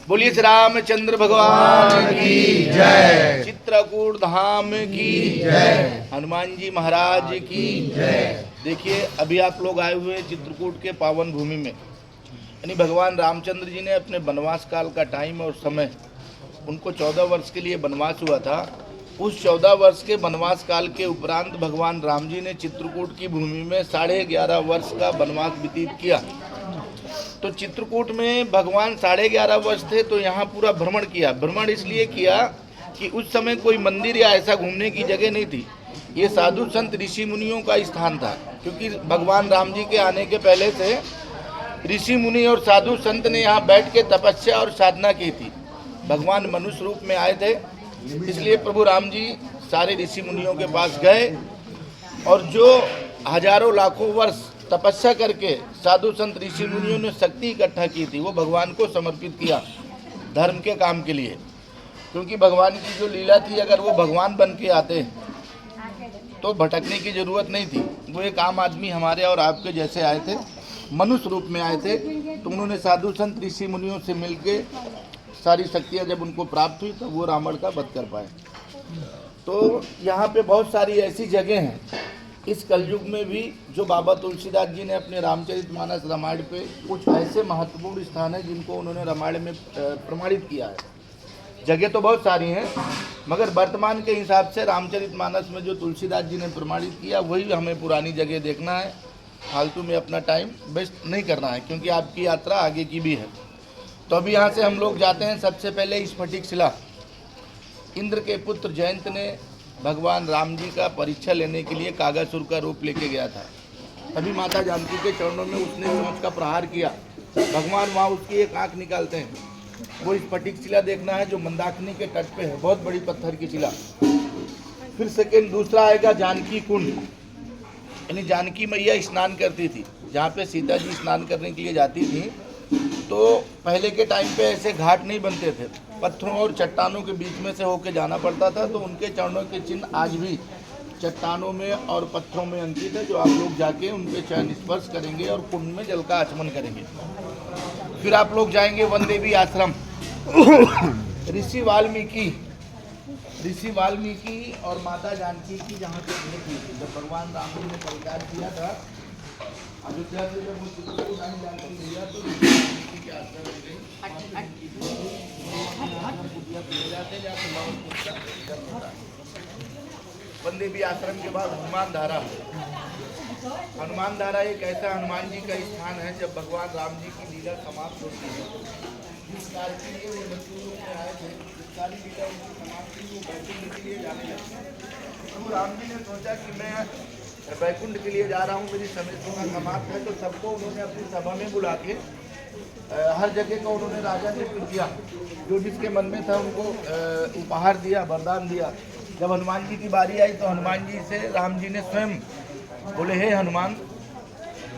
बोलिए श्री रामचंद्र भगवान की जय, चित्रकूट धाम की जय, हनुमान जी महाराज की जय। देखिए अभी आप लोग आए हुए हैं चित्रकूट के पावन भूमि में, यानी भगवान रामचंद्र जी ने अपने वनवास काल का टाइम और समय, उनको 14 वर्ष के लिए वनवास हुआ था। उस 14 वर्ष के वनवास काल के उपरांत भगवान राम जी ने चित्रकूट की भूमि में 11.5 वर्ष का वनवास व्यतीत किया। तो चित्रकूट में भगवान 11.5 वर्ष थे, तो यहाँ पूरा भ्रमण किया। भ्रमण इसलिए किया कि उस समय कोई मंदिर या ऐसा घूमने की जगह नहीं थी, ये साधु संत ऋषि मुनियों का स्थान था। क्योंकि भगवान राम जी के आने के पहले से ऋषि मुनि और साधु संत ने यहाँ बैठ के तपस्या और साधना की थी। भगवान मनुष्य रूप में आए थे, इसलिए प्रभु राम जी सारे ऋषि मुनियों के पास गए और जो हजारों लाखों वर्ष तपस्या करके साधु संत ऋषि मुनियों ने शक्ति इकट्ठा की थी, वो भगवान को समर्पित किया धर्म के काम के लिए। क्योंकि भगवान की जो लीला थी, अगर वो भगवान बन के आते तो भटकने की जरूरत नहीं थी। वो एक आम आदमी हमारे और आपके जैसे आए थे, मनुष्य रूप में आए थे, तो उन्होंने साधु संत ऋषि मुनियों से मिलके सारी शक्तियाँ जब उनको प्राप्त हुई तो वो रावण का वध कर पाए। तो यहाँ पे बहुत सारी ऐसी जगह हैं इस कलयुग में भी जो बाबा तुलसीदास जी ने अपने रामचरितमानस रामायण पे कुछ ऐसे महत्वपूर्ण स्थान है जिनको उन्होंने रामायण में प्रमाणित किया है। जगह तो बहुत सारी हैं, मगर वर्तमान के हिसाब से रामचरितमानस में जो तुलसीदास जी ने प्रमाणित किया वही हमें पुरानी जगह देखना है। फालतू में अपना टाइम वेस्ट नहीं करना है, क्योंकि आपकी यात्रा आगे की भी है। तो अभी यहाँ से हम लोग जाते हैं। सबसे पहले स्फटिक शिला, इंद्र के पुत्र जयंत ने भगवान राम जी का परीक्षा लेने के लिए कागासुर का रूप लेके गया था। तभी माता जानकी के चरणों में उसने चोंच का प्रहार किया। भगवान वहाँ उसकी एक आंख निकालते हैं। वो स्फटिक शिला देखना है जो मंदाकिनी के तट पे है, बहुत बड़ी पत्थर की शिला। फिर सेकेंड दूसरा आएगा जानकी कुंड, यानी जानकी मैया स्नान करती थी, जहाँ पे सीता जी स्नान करने के लिए जाती थी। तो पहले के टाइम पे ऐसे घाट नहीं बनते थे, पत्थरों और चट्टानों के बीच में से होके जाना पड़ता था। तो उनके चरणों के चिन्ह आज भी चट्टानों में और पत्थरों में अंकित है, जो आप लोग जाके उनके चरण स्पर्श करेंगे और कुंड में जल का आचमन करेंगे। फिर आप लोग जाएंगे वन देवी आश्रम। ऋषि वाल्मीकि और माता जानकी की जहाँ पे भेंट हुई थी, जब भगवान राम जी ने परित्याग किया था अयोध्या से, जब वो चित्रकूट जानकी लिया तो ऋषि के आश्रम में गई। वन देवी आश्रम के बाद हनुमान धारा। हनुमान धारा एक ऐसा हनुमान जी का स्थान है, जब भगवान राम जी की लीला समाप्त होती है। जिस कार्य के लिए वो मृत्यु में आए थे, जिस सारी लीला उनकी समाप्त हुई, वो बैकुंठ के लिए जाने लगे। प्रभु राम जी ने सोचा कि मैं बैकुंठ के लिए जा रहा हूँ, मेरी समय सीमा समाप्त है। तो सबको उन्होंने अपनी सभा में बुला के हर जगह का उन्होंने राजा ने किया, जो जिसके मन में था उनको उपहार दिया, वरदान दिया। जब हनुमान जी की बारी आई तो हनुमान जी से राम जी ने स्वयं बोले, हे हनुमान,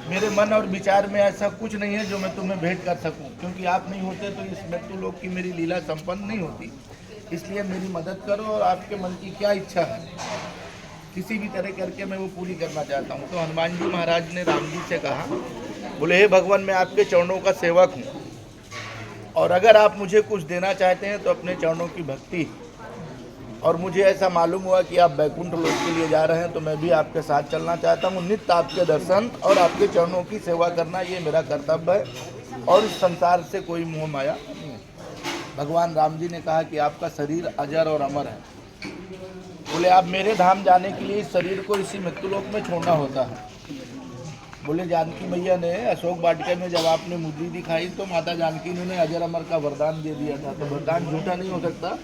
मेरे मन और विचार में ऐसा कुछ नहीं है जो मैं तुम्हें भेंट कर सकूं, क्योंकि आप नहीं होते तो इस मृत्यु लोक की मेरी लीला संपन्न नहीं होती। इसलिए मेरी मदद करो और आपके मन की क्या इच्छा है, किसी भी तरह करके मैं वो पूरी करना चाहता हूँ। तो हनुमान जी महाराज ने राम जी से कहा, बोले, हे भगवान, मैं आपके चरणों का सेवक हूँ, और अगर आप मुझे कुछ देना चाहते हैं तो अपने चरणों की भक्ति। और मुझे ऐसा मालूम हुआ कि आप बैकुंठ लोक के लिए जा रहे हैं, तो मैं भी आपके साथ चलना चाहता हूँ। नित्य आपके दर्शन और आपके चरणों की सेवा करना ये मेरा कर्तव्य है, और इस संसार से कोई मोह माया नहीं है। भगवान राम जी ने कहा कि आपका शरीर अजर और अमर है। बोले, आप मेरे धाम जाने के लिए इस शरीर को इसी मृत्युलोक में छोड़ना होता है। बोले, जानकी मैया ने अशोक वाटिका में जब आपने मुद्री दिखाई तो माता जानकी ने अजर अमर का वरदान दे दिया था, तो वरदान झूठा नहीं हो सकता।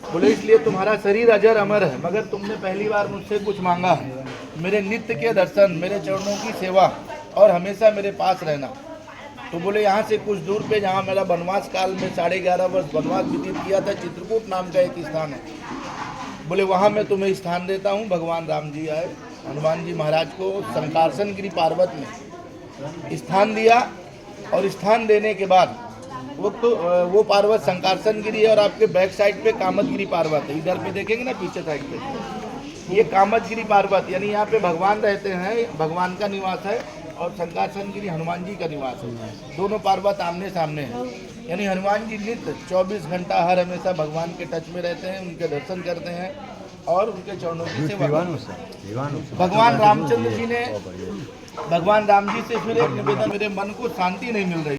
बोले, इसलिए तुम्हारा शरीर अजर अमर है, मगर तुमने पहली बार मुझसे कुछ मांगा है, मेरे नित्य के दर्शन, मेरे चरणों की सेवा और हमेशा मेरे पास रहना। तो बोले, यहाँ से कुछ दूर पे जहाँ मेरा वनवास काल में 11.5 वर्ष वनवास व्यतीत किया था, चित्रकूट नाम का एक स्थान है। बोले, वहाँ मैं तुम्हें स्थान देता हूँ। भगवान राम जी आए, हनुमान जी महाराज को संकारसन गिरी पर्वत में स्थान दिया, और स्थान देने के बाद वो पर्वत संकारसन गिरी है, और आपके बैक साइड पे कामदगिरी पर्वत है। इधर पे देखेंगे ना, पीछे साइड पे ये कामदगिरी पर्वत, यानी यहाँ पे भगवान रहते हैं, भगवान का निवास है, और संकारसन गिरी हनुमान जी का निवास है। दोनों पर्वत आमने सामने हैं। यानी हनुमान जी नित्य 24 घंटा हर हमेशा भगवान के टच में रहते हैं, उनके दर्शन करते हैं और उनके चरणों की सेवा करते हैं। भगवान रामचंद्र जी ने भगवान राम जी से फिर एक निवेदन, मेरे मन को शांति नहीं मिल रही।